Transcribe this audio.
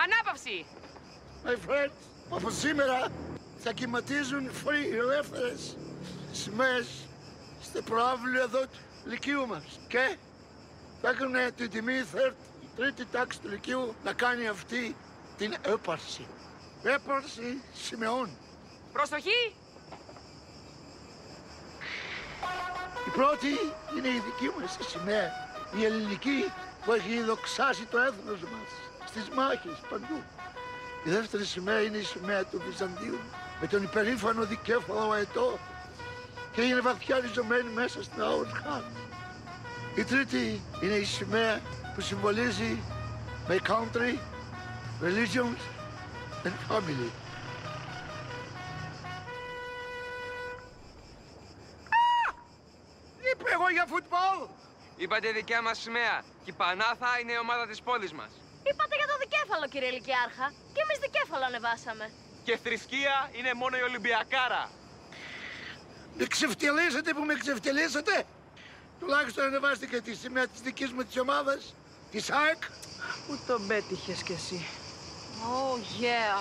Ανάπαυση! My friends, από σήμερα θα κυματίζουν free, ελεύθερες σημαίες στο προάβλιο εδώ του Λυκείου μας. Και θα έχουν την τιμή τρίτη τάξη του Λυκείου να κάνει αυτή την έπαρση. Έπαρση σημεών. Προσοχή! Η πρώτη είναι η δική μας η σημαία, η ελληνική που έχει δοξάσει το έθνος μας στις μάχες παντού. Η δεύτερη σημαία είναι η σημαία του Βυζαντίου με τον υπερήφανο δικέφαλο αετό και είναι βαθιά ριζωμένη μέσα στην Our Heart. Η τρίτη είναι η σημαία που συμβολίζει my country, religions and family. Είπε εγώ για φουτμπολ! Είπατε δικιά μας σημαία και η Πανάθα είναι η ομάδα της πόλης μας. Είπατε για το δικέφαλο, κύριε Λυκειάρχα. Και εμείς δικέφαλο ανεβάσαμε. Και θρησκεία είναι μόνο η Ολυμπιακάρα. Με ξεφτυλίσατε που με ξεφτυλίσατε! Τουλάχιστον ανεβάστε και τη σημαία της δικής μου της ομάδας, της ΑΕΚ. Πού τον πέτυχες κι εσύ? Oh yeah.